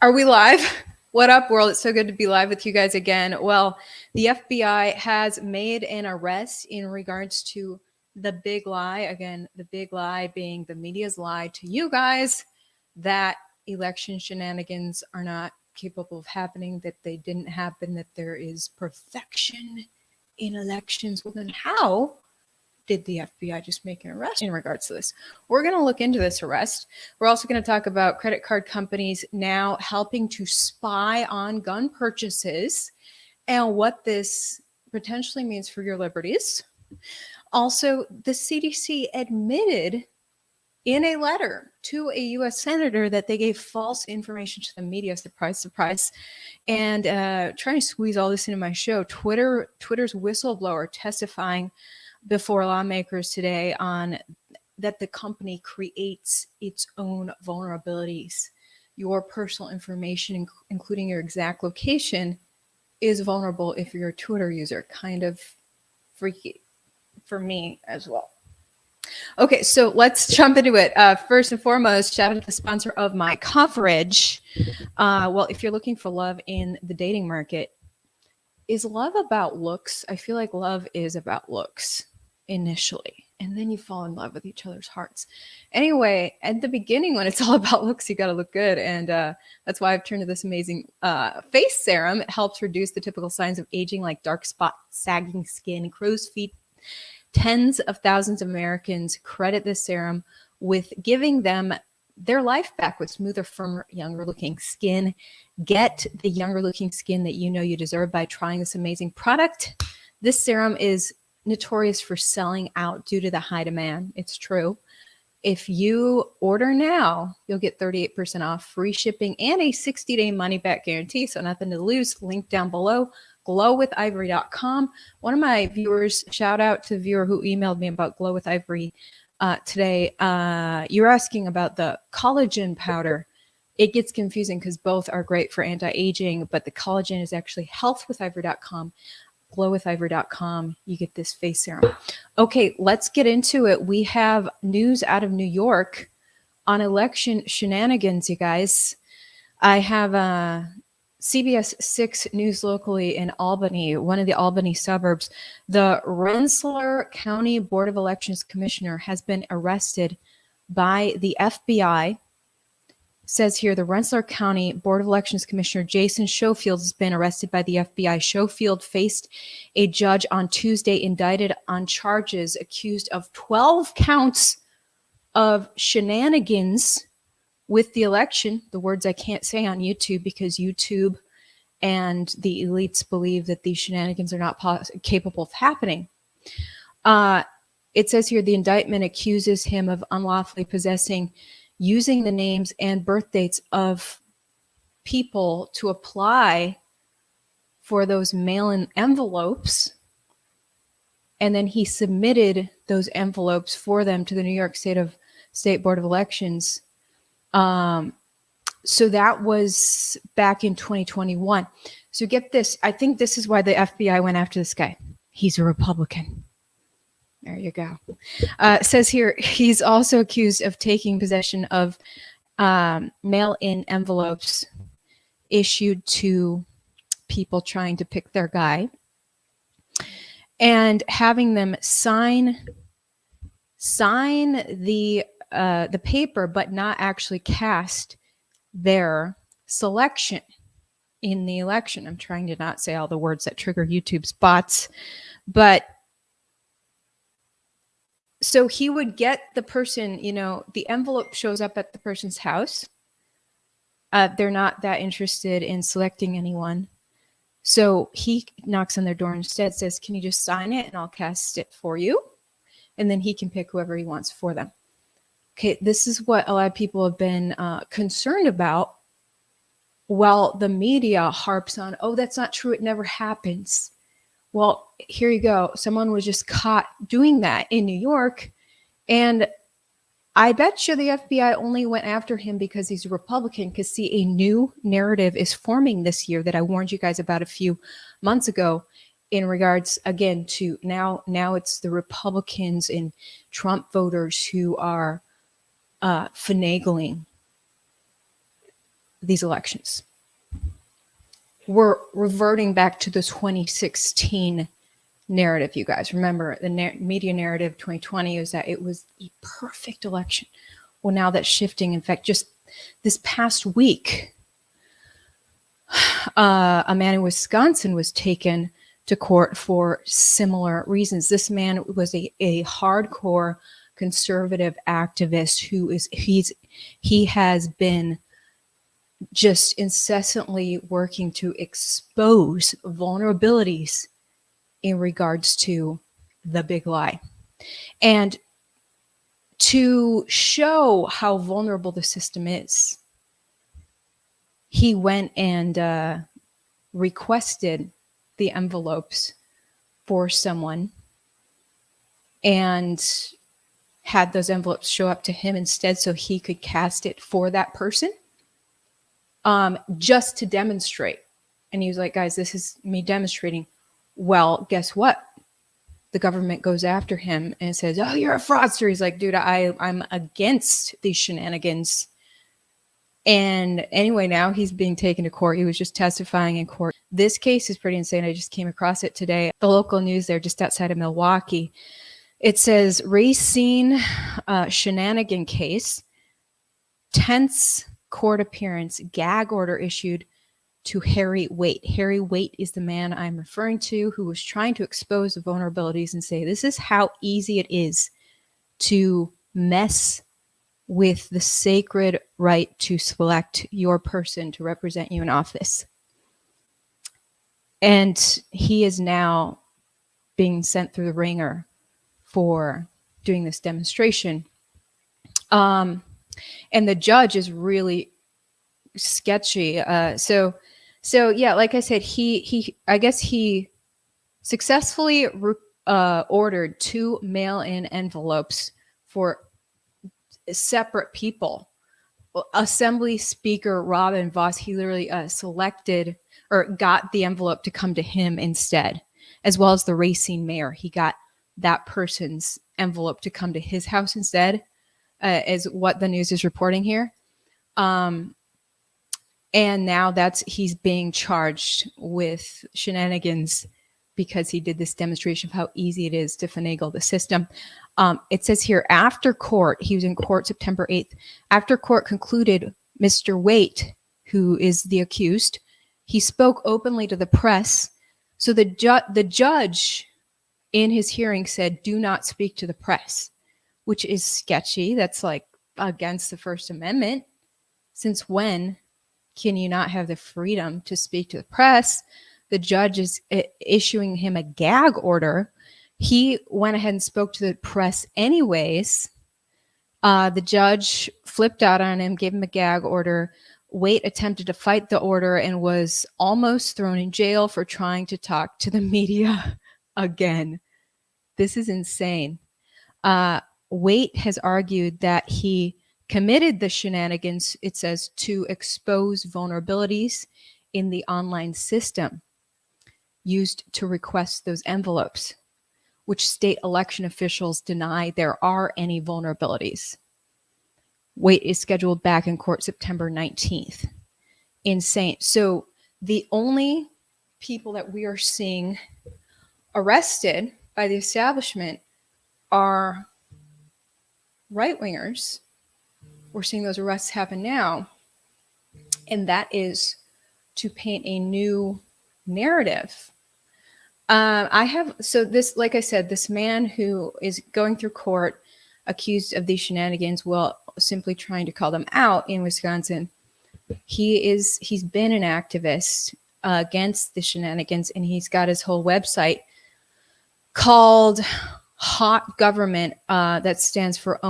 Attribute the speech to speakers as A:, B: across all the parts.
A: Are we live? What up, world? It's so good to be live with you guys again. Well, the FBI has made an arrest in regards to the big lie. Again, the big lie being the media's lie to you guys that election shenanigans are not capable of happening, that they didn't happen, that there is perfection in elections. Well, then how did the FBI just make an arrest in regards to this? We're going to look into this arrest. We're also going to talk about credit card companies now helping to spy on gun purchases and what this potentially means for your liberties. Also, the CDC admitted in a letter to a U.S. senator that they gave false information to the media. Surprise, surprise. And trying to squeeze all this into my show, Twitter's whistleblower testifying before lawmakers today on that the company creates its own vulnerabilities. Your personal information, including your exact location, is vulnerable if you're a Twitter user. Kind of freaky for me as well. Okay, so let's jump into it. First and foremost, shout out to the sponsor of my coverage. Well, if you're looking for love in the dating market, is love about looks? I feel like love is about looks initially, and then you fall in love with each other's hearts. Anyway, at the beginning, when it's all about looks, you got to look good, and that's why I've turned to this amazing face serum. It helps reduce the typical signs of aging, like dark spots, sagging skin, crow's feet. Tens of thousands of Americans credit this serum with giving them their life back with smoother, firmer, younger looking skin. Get the younger looking skin that you know you deserve by trying this amazing product. This serum is notorious for selling out due to the high demand. It's true. If you order now, you'll get 38% off, free shipping, and a 60-day money-back guarantee. So nothing to lose. Link down below, glowwithivory.com. One of my viewers, shout out to the viewer who emailed me about Glow with Ivory today. You're asking about the collagen powder. It gets confusing because both are great for anti-aging, but the collagen is actually healthwithivory.com. glowwithivory.com. You get this face serum. Okay, let's get into it. We have news out of New York on election shenanigans, you guys. I have CBS 6 News locally in Albany, one of the Albany suburbs. The Rensselaer County Board of Elections Commissioner has been arrested by the FBI. Says here, the Rensselaer County Board of Elections Commissioner Jason Schofield has been arrested by the FBI. Schofield faced a judge on Tuesday, indicted on charges, accused of 12 counts of shenanigans with the election. The words I can't say on YouTube because YouTube and the elites believe that these shenanigans are not capable of happening. It says here, the indictment accuses him of unlawfully possessing, using the names and birth dates of people to apply for those mail-in envelopes. And then he submitted those envelopes for them to the New York State Board of Elections. So that was back in 2021. So get this. I think this is why the FBI went after this guy. He's a Republican. There you go. It says here, he's also accused of taking possession of mail-in envelopes issued to people trying to pick their guy and having them sign the paper, but not actually cast their selection in the election. I'm trying to not say all the words that trigger YouTube's bots, but so he would get the person, the envelope shows up at the person's house. They're not that interested in selecting anyone. So he knocks on their door instead, says, can you just sign it and I'll cast it for you? And then he can pick whoever he wants for them. Okay, this is what a lot of people have been concerned about, while the media harps on, oh, that's not true, it never happens. Well, here you go. Someone was just caught doing that in New York, and I bet you the FBI only went after him because he's a Republican, because, see, a new narrative is forming this year that I warned you guys about a few months ago in regards, again, to now it's the Republicans and Trump voters who are finagling these elections. We're reverting back to the 2016 narrative, you guys. Remember, the media narrative 2020 is that it was a perfect election. Well, now that's shifting. In fact, just this past week, a man in Wisconsin was taken to court for similar reasons. This man was a hardcore conservative activist he has been just incessantly working to expose vulnerabilities in regards to the big lie. And to show how vulnerable the system is, he went and requested the envelopes for someone and had those envelopes show up to him instead so he could cast it for that person, just to demonstrate. And he was like, guys, this is me demonstrating. Well, guess what? The government goes after him and says, oh, you're a fraudster. He's like, dude, I'm against these shenanigans. And anyway, now he's being taken to court. He was just testifying in court. This case is pretty insane. I just came across it today. The local news there just outside of Milwaukee. It says Racine shenanigan case, tense court appearance, gag order issued to Harry Waite. Harry Waite is the man I'm referring to who was trying to expose the vulnerabilities and say, this is how easy it is to mess with the sacred right to select your person to represent you in office. And he is now being sent through the ringer for doing this demonstration. And the judge is really sketchy. So yeah, like I said, I guess he successfully ordered 2 mail-in envelopes for separate people. Assembly Speaker Robin Voss, he literally selected or got the envelope to come to him instead, as well as the Racine mayor. He got that person's envelope to come to his house instead, is what the news is reporting here. And now he's being charged with shenanigans because he did this demonstration of how easy it is to finagle the system. It says here, after court, he was in court September 8th. After court concluded, Mr. Waite, who is the accused, he spoke openly to the press. So the judge in his hearing said, do not speak to the press, which is sketchy. That's like against the First Amendment. Since when can you not have the freedom to speak to the press? The judge is issuing him a gag order. He went ahead and spoke to the press anyways. The judge flipped out on him, gave him a gag order. Waite attempted to fight the order and was almost thrown in jail for trying to talk to the media again. This is insane. Waite has argued that he committed the shenanigans, it says, to expose vulnerabilities in the online system used to request those envelopes, which state election officials deny there are any vulnerabilities. Waite is scheduled back in court September 19th. Insane. So the only people that we are seeing arrested by the establishment are right-wingers. We're seeing those arrests happen now. And that is to paint a new narrative. Like I said, this man who is going through court accused of these shenanigans, well, simply trying to call them out in Wisconsin. He's been an activist against the shenanigans, and he's got his whole website called Hot Government, that stands for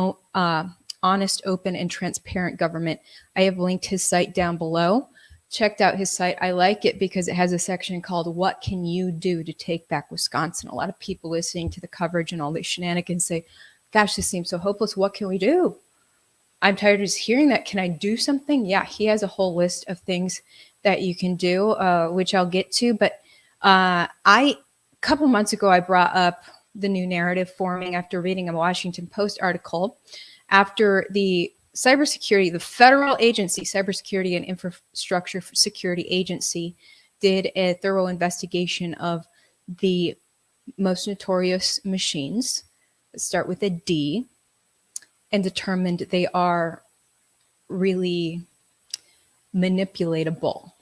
A: Honest, Open, and Transparent Government. I have linked his site down below. Checked out his site. I like it because it has a section called What Can You Do to Take Back Wisconsin? A lot of people listening to the coverage and all these shenanigans say, gosh, this seems so hopeless. What can we do? I'm tired of just hearing that. Can I do something? Yeah, he has a whole list of things that you can do, which I'll get to. But a couple months ago, I brought up the new narrative forming after reading a Washington Post article after the cybersecurity, the federal agency, Cybersecurity and Infrastructure Security Agency, did a thorough investigation of the most notorious machines that start with a D and determined they are really manipulatable.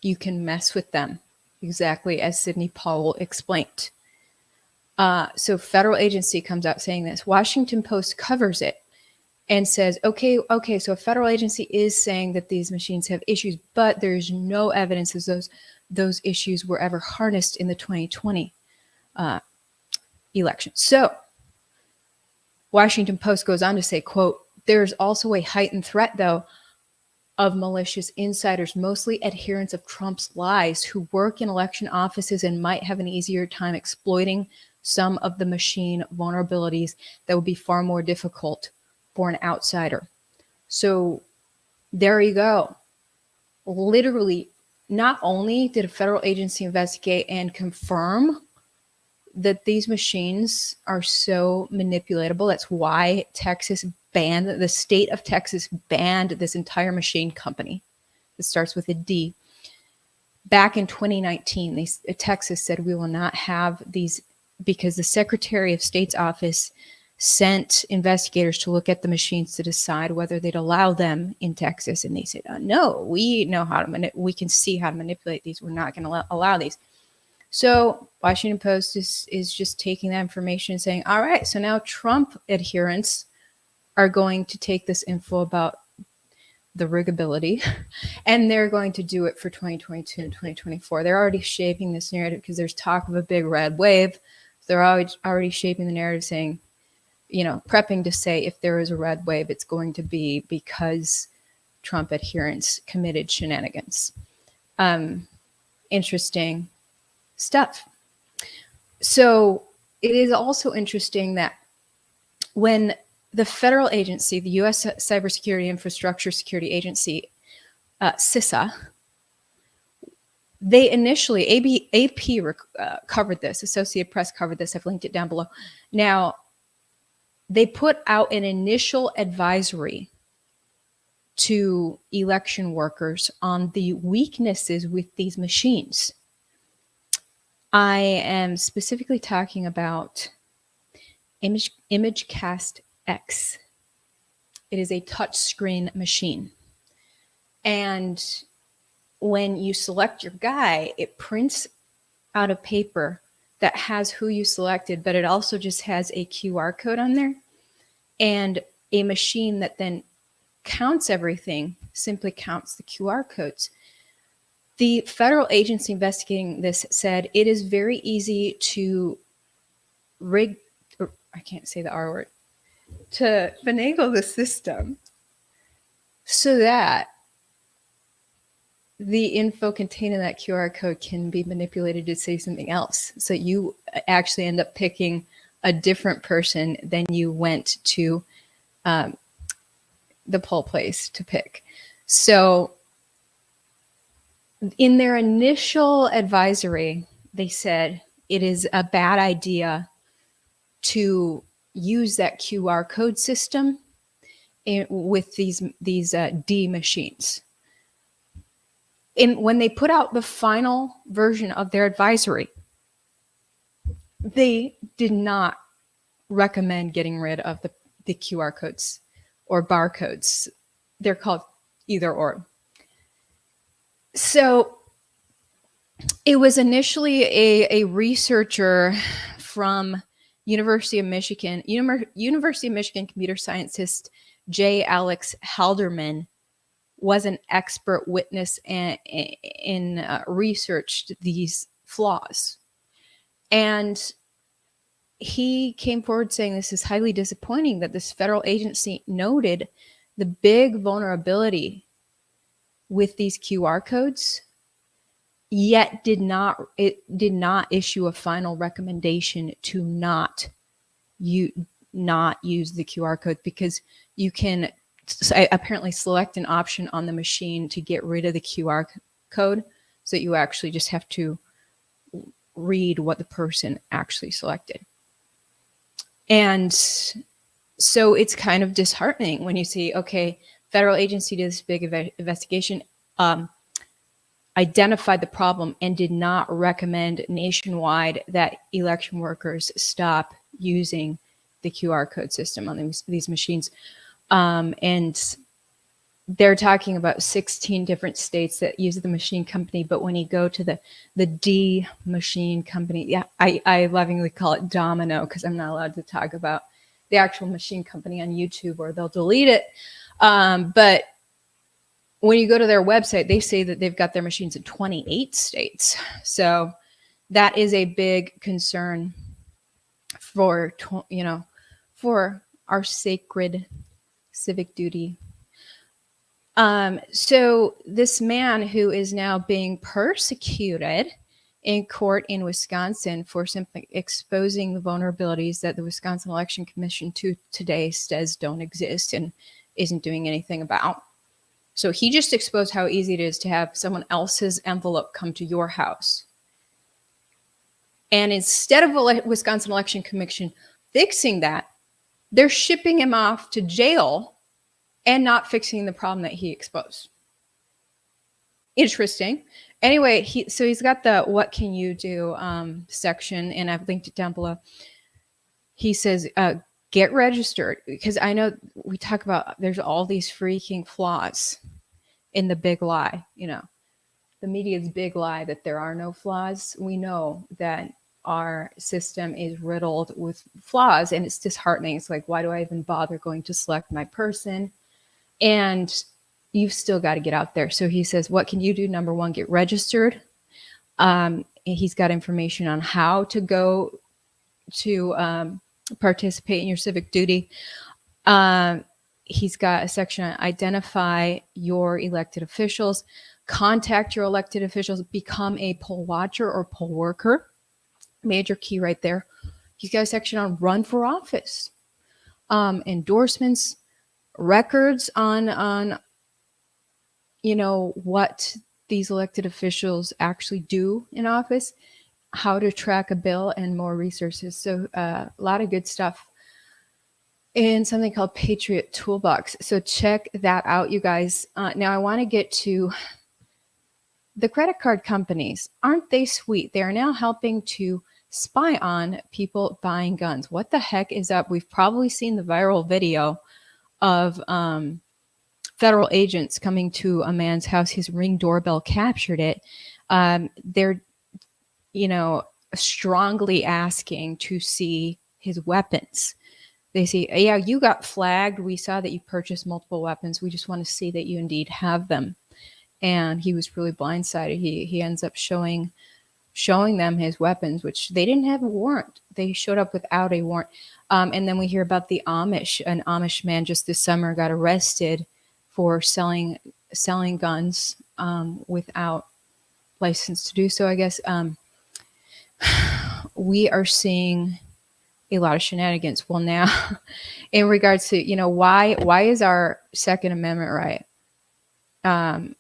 A: You can mess with them, exactly as Sidney Powell explained. So federal agency comes out saying this. Washington Post covers it and says, okay, so a federal agency is saying that these machines have issues, but there's no evidence that those issues were ever harnessed in the 2020 election. So Washington Post goes on to say, quote, there's also a heightened threat, though, of malicious insiders, mostly adherents of Trump's lies, who work in election offices and might have an easier time exploiting some of the machine vulnerabilities that would be far more difficult for an outsider. So there you go. Literally, not only did a federal agency investigate and confirm that these machines are so manipulatable, that's why the state of Texas banned this entire machine company that starts with a D. Back in 2019, Texas said we will not have these, because the Secretary of State's office sent investigators to look at the machines to decide whether they'd allow them in Texas. And they said, no, we know how to we can see how to manipulate these. We're not going to allow these. So Washington Post is just taking that information and saying, all right, so now Trump adherents are going to take this info about the rigability and they're going to do it for 2022 and 2024. They're already shaping this narrative because there's talk of a big red wave. They're already shaping the narrative saying, prepping to say if there is a red wave, it's going to be because Trump adherents committed shenanigans. Interesting stuff. So it is also interesting that when the federal agency, the U.S. Cybersecurity Infrastructure Security Agency, CISA, they initially, AP covered this, Associated Press covered this, I've linked it down below. Now, they put out an initial advisory to election workers on the weaknesses with these machines. I am specifically talking about ImageCast X. It is a touchscreen machine. And when you select your guy, it prints out a paper that has who you selected, but it also just has a QR code on there. And a machine that then counts everything simply counts the QR codes. The federal agency investigating this said it is very easy to I can't say the R word, to finagle the system so that the info contained in that QR code can be manipulated to say something else. So you actually end up picking a different person than you went to the poll place to pick. So in their initial advisory, they said it is a bad idea to use that QR code system with these D machines. And when they put out the final version of their advisory, they did not recommend getting rid of the QR codes or barcodes. They're called either or. So it was initially a researcher from University of Michigan computer scientist J. Alex Halderman was an expert witness in researched these flaws. And he came forward saying this is highly disappointing that this federal agency noted the big vulnerability with these QR codes, yet did not issue a final recommendation to not use the QR code, because you can apparently select an option on the machine to get rid of the QR code, so that you actually just have to read what the person actually selected. And So it's kind of disheartening when you see, okay, federal agency did this big investigation, identified the problem, and did not recommend nationwide that election workers stop using the QR code system on these machines. And they're talking about 16 different states that use the machine company. But when you go to the D machine company, yeah, I lovingly call it Domino because I'm not allowed to talk about the actual machine company on YouTube or they'll delete it. But when you go to their website, they say that they've got their machines in 28 states. So that is a big concern for, for our sacred civic duty. So this man who is now being persecuted in court in Wisconsin for simply exposing the vulnerabilities that the Wisconsin Election Commission today says don't exist and isn't doing anything about. So he just exposed how easy it is to have someone else's envelope come to your house. And instead of the Wisconsin Election Commission fixing that, they're shipping him off to jail and not fixing the problem that he exposed. Interesting. Anyway, he's got the what can you do section, and I've linked it down below. He says, get registered, because I know we talk about there's all these freaking flaws in the big lie. The media's big lie that there are no flaws. We know that our system is riddled with flaws, and it's disheartening. It's like, why do I even bother going to select my person? And you've still got to get out there. So he says, what can you do? Number one, get registered. He's got information on how to go to participate in your civic duty. He's got a section on identify your elected officials, contact your elected officials, become a poll watcher or poll worker. Major key right there. He's got a section on run for office, endorsements, records on what these elected officials actually do in office, how to track a bill, and more resources. So a lot of good stuff in something called Patriot Toolbox. So check that out, you guys. Now I want to get to the credit card companies. Aren't they sweet? They are now helping to spy on people buying guns. What the heck is up? We've probably seen the viral video of federal agents coming to a man's house. His Ring doorbell captured it. They're, strongly asking to see his weapons. They say, yeah, you got flagged. We saw that you purchased multiple weapons. We just want to see that you indeed have them. And he was really blindsided. He ends up showing them his weapons, which they didn't have a warrant. They showed up without a warrant. And then we hear about the Amish. An Amish man just this summer got arrested for selling guns without license to do so, I guess. We are seeing a lot of shenanigans. Well, now, in regards to, why is our Second Amendment right?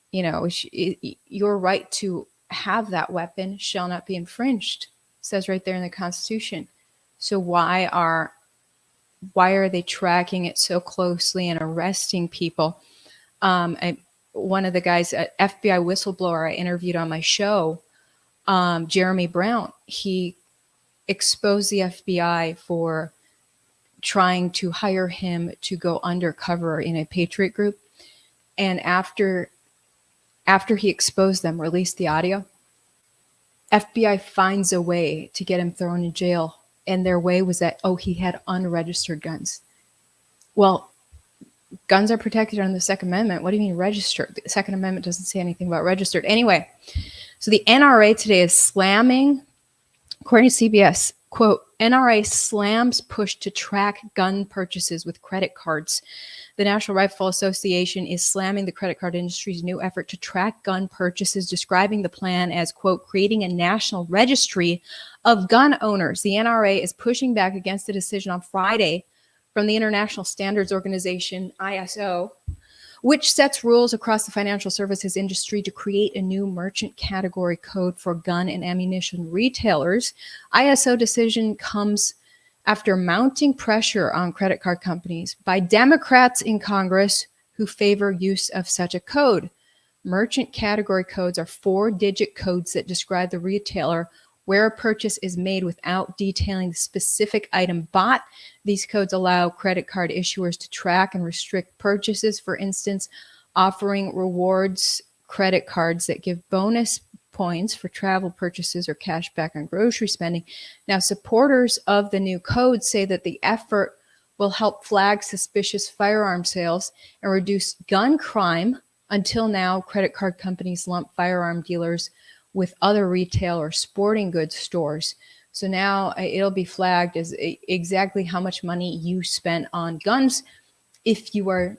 A: Your right to have that weapon shall not be infringed. It says right there in the Constitution. So why are they tracking it so closely and arresting people? One of the guys, an FBI whistleblower I interviewed on my show, Jeremy Brown, he exposed the FBI for trying to hire him to go undercover in a patriot group. And after he exposed them, released the audio, FBI finds a way to get him thrown in jail. And their way was that, he had unregistered guns. Well, guns are protected under the Second Amendment. What do you mean registered? The Second Amendment doesn't say anything about registered. Anyway, so the NRA today is slamming, according to CBS, quote, NRA slams push to track gun purchases with credit cards. The National Rifle Association is slamming the credit card industry's new effort to track gun purchases, describing the plan as, quote, creating a national registry of gun owners. The NRA is pushing back against the decision on Friday from the International Standards Organization, ISO, which sets rules across the financial services industry to create a new merchant category code for gun and ammunition retailers. ISO decision comes after mounting pressure on credit card companies by Democrats in Congress who favor use of such a code. Merchant category codes are 4-digit codes that describe the retailer where a purchase is made without detailing the specific item bought. These codes allow credit card issuers to track and restrict purchases, for instance, offering rewards credit cards that give bonus points for travel purchases or cash back on grocery spending. Now, supporters of the new code say that the effort will help flag suspicious firearm sales and reduce gun crime. Until now, credit card companies lump firearm dealers with other retail or sporting goods stores. So now it'll be flagged as exactly how much money you spent on guns if you're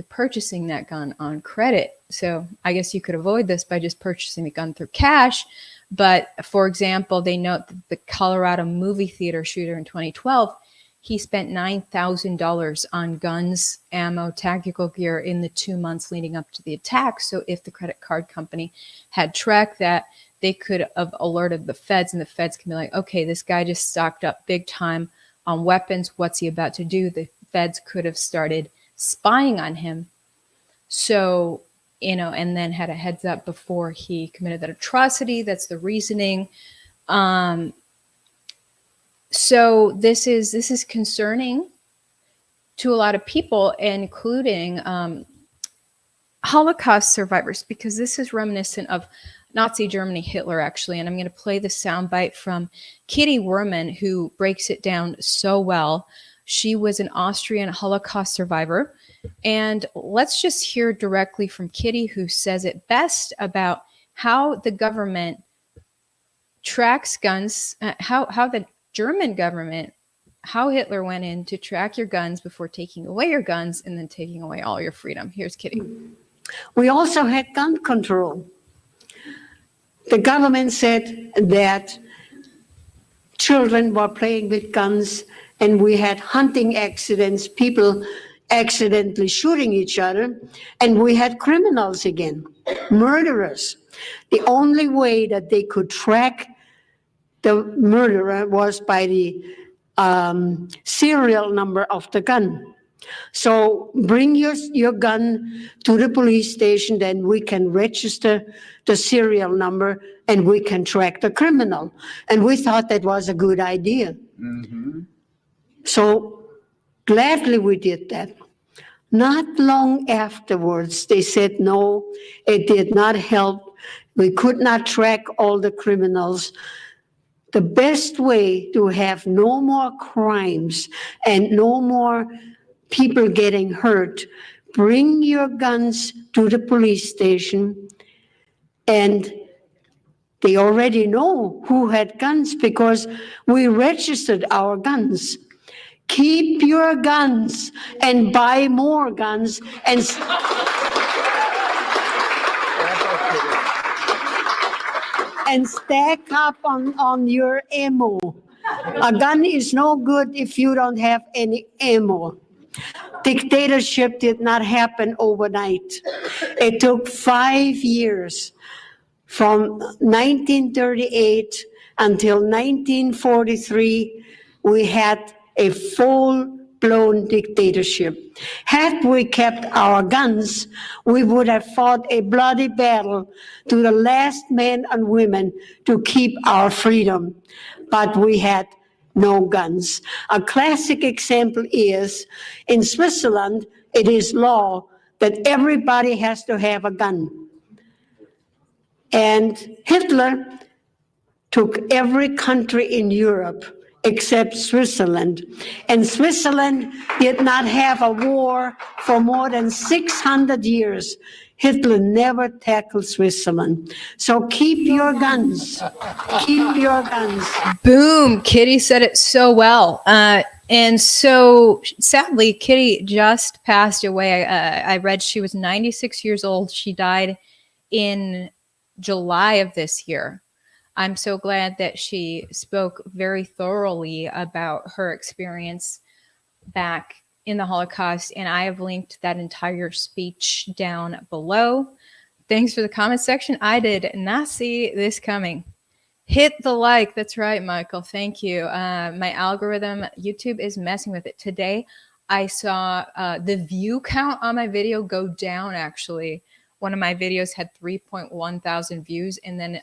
A: purchasing that gun on credit. So I guess you could avoid this by just purchasing the gun through cash. But for example, they note that the Colorado movie theater shooter in 2012, he spent $9,000 on guns, ammo, tactical gear in the 2 months leading up to the attack. So if the credit card company had tracked that, they could have alerted the feds, and the feds can be like, okay, this guy just stocked up big time on weapons. What's he about to do? The feds could have started spying on him. So, and then had a heads up before he committed that atrocity. That's the reasoning. So this is concerning to a lot of people, including Holocaust survivors, because this is reminiscent of Nazi Germany, Hitler, actually. And I'm going to play the soundbite from Kitty Werman, who breaks it down so well. She was an Austrian Holocaust survivor. And let's just hear directly from Kitty, who says it best about how the government tracks guns, how the German government, how Hitler went in to track your guns before taking away your guns and then taking away all your freedom. Here's Kitty.
B: We also had gun control. The government said that children were playing with guns, and we had hunting accidents, people accidentally shooting each other, and we had criminals again, murderers. The only way that they could track the murderer was by the serial number of the gun. So bring your gun to the police station, then we can register the serial number and we can track the criminal. And we thought that was a good idea. Mm-hmm. So gladly we did that. Not long afterwards, they said, no, it did not help. We could not track all the criminals. The best way to have no more crimes and no more people getting hurt, bring your guns to the police station, and they already know who had guns because we registered our guns. Keep your guns and buy more guns and stack up on your ammo. A gun is no good if you don't have any ammo. Dictatorship did not happen overnight. It took 5 years, from 1938 until 1943, we had a full-blown dictatorship. Had we kept our guns, we would have fought a bloody battle to the last man and women to keep our freedom. But we had no guns. A classic example is in Switzerland, it is law that everybody has to have a gun. And Hitler took every country in Europe except Switzerland. And Switzerland did not have a war for more than 600 years. Hitler never tackled Switzerland. So keep your guns. Keep your guns.
A: Boom. Kitty said it so well. And so sadly, Kitty just passed away. I read she was 96 years old. She died in July of this year. I'm so glad that she spoke very thoroughly about her experience back in the Holocaust, and I have linked that entire speech down below. Thanks for the comment section. I did not see this coming. Hit the like. That's right, Michael. Thank you. My algorithm, YouTube is messing with it. Today, I saw the view count on my video go down, actually. One of my videos had 3.1 thousand views, and then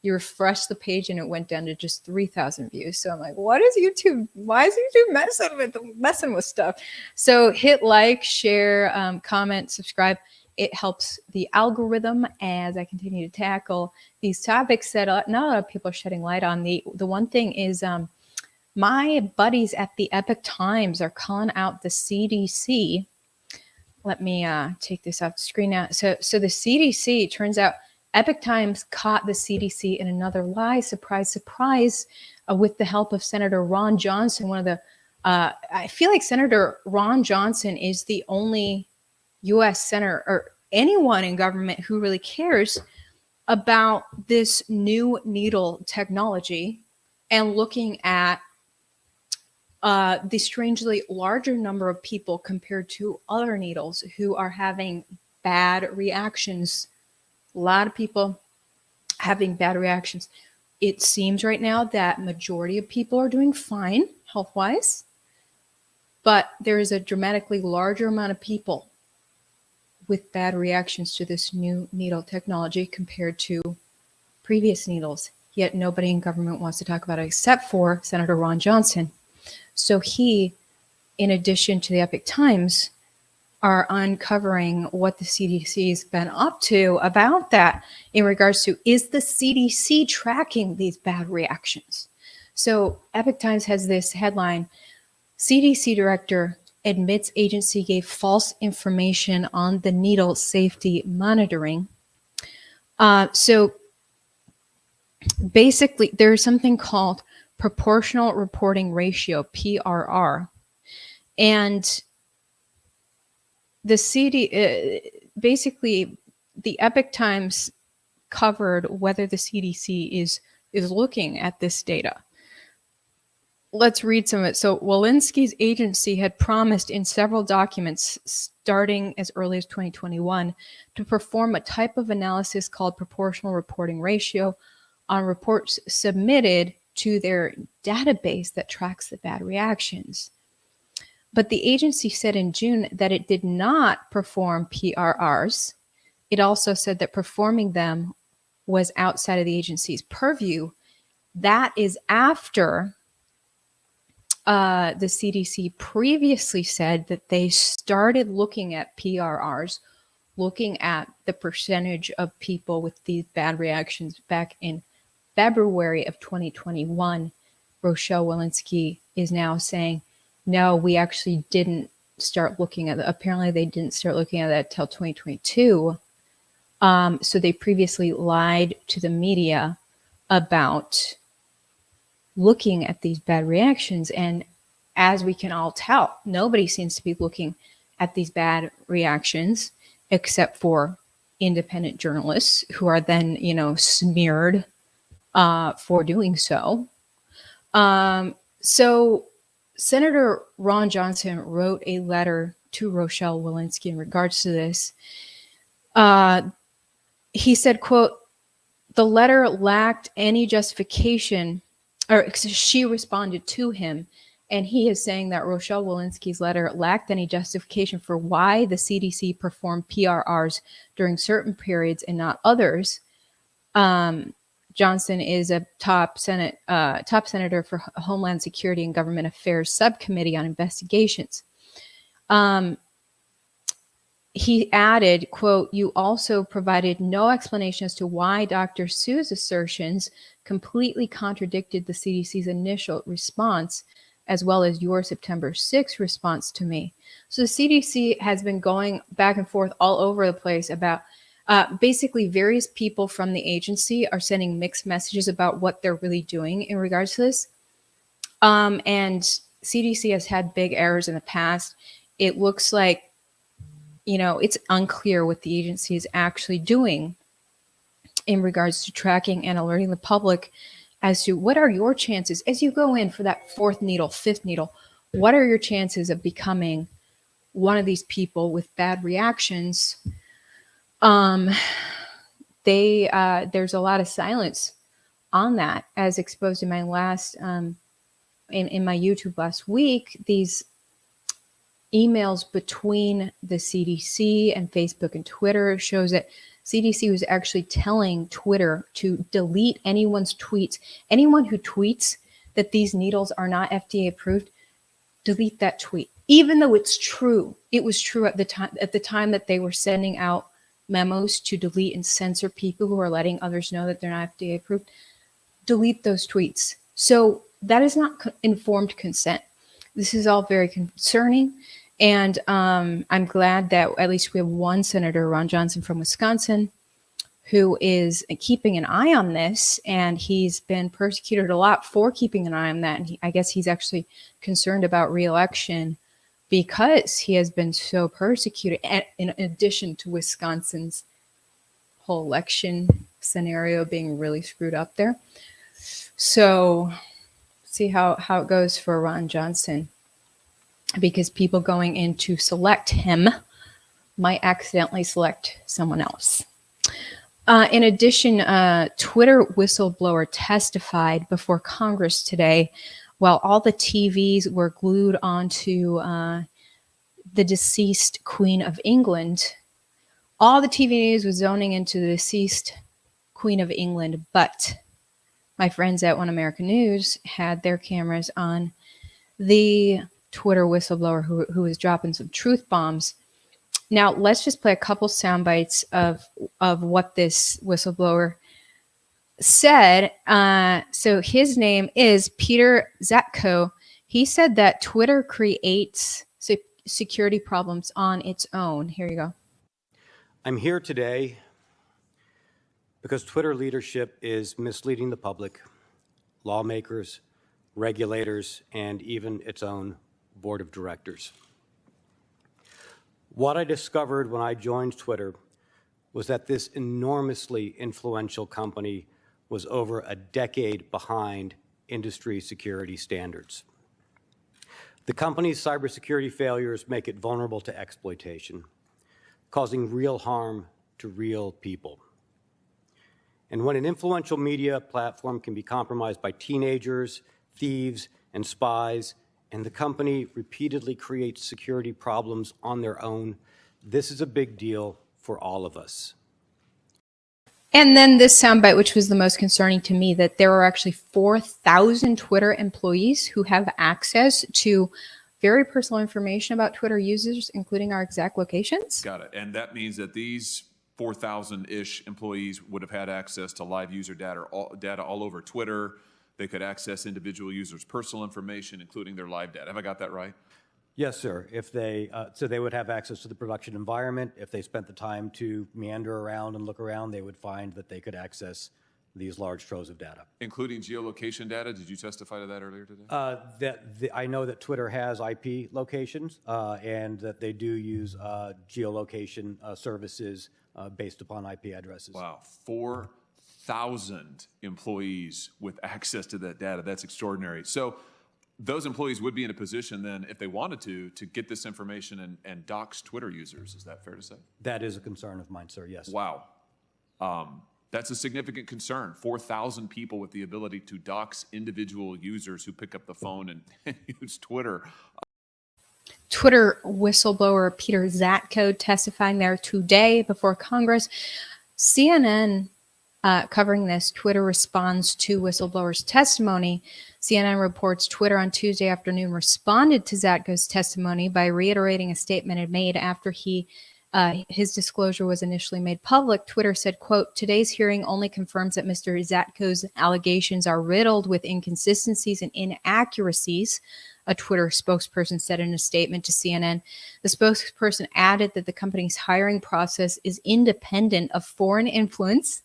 A: you refresh the page and it went down to just 3,000 views. So I'm like, what is YouTube? Why is YouTube messing with stuff? So hit like, share, comment, subscribe. It helps the algorithm as I continue to tackle these topics that not a lot of people are shedding light on. The one thing is my buddies at the Epic Times are calling out the CDC. Let me take this off the screen now. So the CDC, turns out Epic Times caught the CDC in another lie. Surprise, surprise, with the help of Senator Ron Johnson. One of the, I feel like Senator Ron Johnson is the only U.S. senator or anyone in government who really cares about this new needle technology and looking at the strangely larger number of people compared to other needles who are having bad reactions. A lot of people having bad reactions. It seems right now that majority of people are doing fine health-wise, but there is a dramatically larger amount of people with bad reactions to this new needle technology compared to previous needles. Yet nobody in government wants to talk about it except for Senator Ron Johnson. So he, in addition to the Epic Times, are uncovering what the CDC has been up to about that in regards to, is the CDC tracking these bad reactions? So Epic Times has this headline, CDC director admits agency gave false information on the needle safety monitoring. So basically, there's something called proportional reporting ratio, PRR. And the basically, the Epic Times covered whether the CDC is looking at this data. Let's read some of it. So Walensky's agency had promised in several documents starting as early as 2021 to perform a type of analysis called proportional reporting ratio on reports submitted to their database that tracks the bad reactions. But the agency said in June that it did not perform PRRs. It also said that performing them was outside of the agency's purview. That is after the CDC previously said that they started looking at PRRs, looking at the percentage of people with these bad reactions back in February of 2021. Rochelle Walensky is now saying, no, we actually didn't start looking at that. Apparently they didn't start looking at that till 2022. So they previously lied to the media about looking at these bad reactions. And as we can all tell, nobody seems to be looking at these bad reactions except for independent journalists who are then, smeared for doing so. So Senator Ron Johnson wrote a letter to Rochelle Walensky in regards to this. He said, quote, the letter lacked any justification, or she responded to him, and he is saying that Rochelle Walensky's letter lacked any justification for why the CDC performed PRRs during certain periods and not others. Johnson is a top senator for Homeland Security and Government Affairs Subcommittee on Investigations. He added, quote, you also provided no explanation as to why Dr. Su's assertions completely contradicted the CDC's initial response, as well as your September 6th response to me. So the CDC has been going back and forth all over the place about basically various people from the agency are sending mixed messages about what they're really doing in regards to this. And CDC has had big errors in the past. It looks like, it's unclear what the agency is actually doing in regards to tracking and alerting the public as to what are your chances as you go in for that fourth needle, fifth needle. What are your chances of becoming one of these people with bad reactions? There's a lot of silence on that, as exposed in my last in my YouTube last week, these emails between the CDC and Facebook and Twitter shows that CDC was actually telling Twitter to delete anyone's tweets. Anyone who tweets that these needles are not FDA approved, delete that tweet. Even though it's true, it was true at the time that they were sending out memos to delete and censor people who are letting others know that they're not FDA approved. Delete those tweets. So that is not informed consent. This is all very concerning. And I'm glad that at least we have one Senator, Ron Johnson from Wisconsin, who is keeping an eye on this. And he's been persecuted a lot for keeping an eye on that. And I guess he's actually concerned about re-election because he has been so persecuted, in addition to Wisconsin's whole election scenario being really screwed up there. So see how it goes for Ron Johnson, because people going in to select him might accidentally select someone else. In addition, Twitter whistleblower testified before Congress today while all the TVs were glued onto the deceased Queen of England. All the TV news was zoning into the deceased Queen of England, but my friends at One American News had their cameras on the Twitter whistleblower who was dropping some truth bombs. Now, let's just play a couple sound bites of what this whistleblower said. So his name is Peter Zatko. He said that Twitter creates security problems on its own. Here you go.
C: I'm here today because Twitter leadership is misleading the public, lawmakers, regulators, and even its own board of directors. What I discovered when I joined Twitter was that this enormously influential company was over a decade behind industry security standards. The company's cybersecurity failures make it vulnerable to exploitation, causing real harm to real people. And when an influential media platform can be compromised by teenagers, thieves, and spies, and the company repeatedly creates security problems on their own, this is a big deal for all of us.
A: And then this soundbite, which was the most concerning to me, that there are actually 4,000 Twitter employees who have access to very personal information about Twitter users, including our exact locations.
D: Got it. And that means that these 4,000-ish employees would have had access to live user data all over Twitter. They could access individual users' personal information, including their live data. Have I got that right?
C: Yes, sir. If they, so they would have access to the production environment. If they spent the time to meander around and look around, they would find that they could access these large troves of data.
D: Including geolocation data? Did you testify to that earlier today?
C: I know that Twitter has IP locations and that they do use geolocation services based upon IP addresses.
D: Wow, 4,000 employees with access to that data. That's extraordinary. So those employees would be in a position then, if they wanted to get this information and dox Twitter users. Is that fair to say?
C: That is a concern of mine, sir, yes.
D: Wow. That's a significant concern. 4,000 people with the ability to dox individual users who pick up the phone and use Twitter.
A: Twitter whistleblower Peter Zatko testifying there today before Congress. CNN covering this, Twitter responds to whistleblower's testimony. CNN reports Twitter on Tuesday afternoon responded to Zatko's testimony by reiterating a statement it made after his disclosure was initially made public. Twitter said, quote, "Today's hearing only confirms that Mr. Zatko's allegations are riddled with inconsistencies and inaccuracies," a Twitter spokesperson said in a statement to CNN. The spokesperson added that the company's hiring process is independent of foreign influence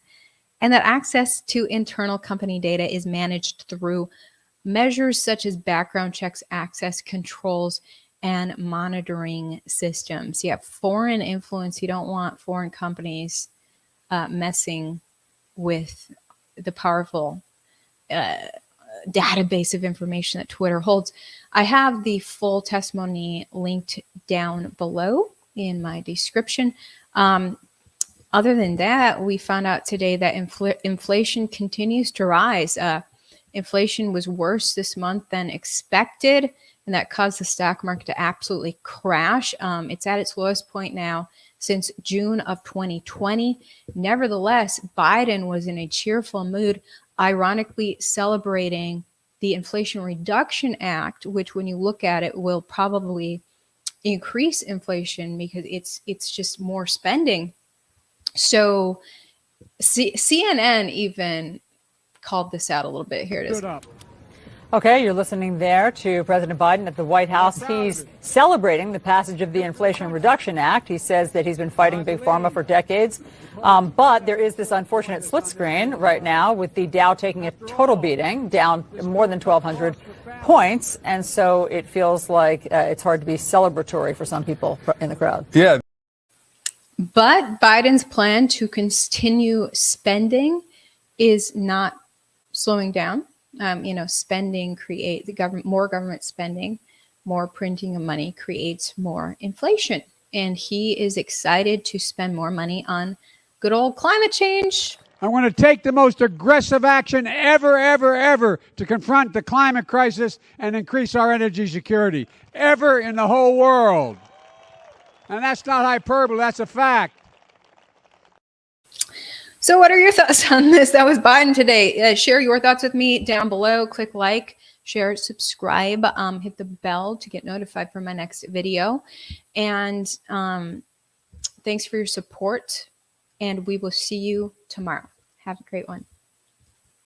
A: and that access to internal company data is managed through measures such as background checks, access controls, and monitoring systems. Yeah, foreign influence. You don't want foreign companies messing with the powerful database of information that Twitter holds. I have the full testimony linked down below in my description. other than that, we found out today that inflation continues to rise. Inflation was worse this month than expected, and that caused the stock market to absolutely crash. It's at its lowest point now since June of 2020. Nevertheless, Biden was in a cheerful mood, ironically celebrating the Inflation Reduction Act, which when you look at it will probably increase inflation because it's just more spending. So CNN even called this out a little bit. Here it is.
E: Okay, you're listening there to President Biden at the White House. He's celebrating the passage of the Inflation Reduction Act. He says that he's been fighting Big Pharma for decades. But there is this unfortunate split screen right now with the Dow taking a total beating, down more than 1,200 points. And so it feels like it's hard to be celebratory for some people in the crowd.
F: Yeah.
A: But Biden's plan to continue spending is not slowing down. Spending create the government, more government spending, more printing of money creates more inflation. And he is excited to spend more money on good old climate change.
G: I want to take the most aggressive action ever to confront the climate crisis and increase our energy security ever in the whole world. And that's not hyperbole, that's a fact.
A: So what are your thoughts on this? That was Biden today. Share your thoughts with me down below. Click like, share, subscribe, hit the bell to get notified for my next video. And thanks for your support. And we will see you tomorrow. Have a great one.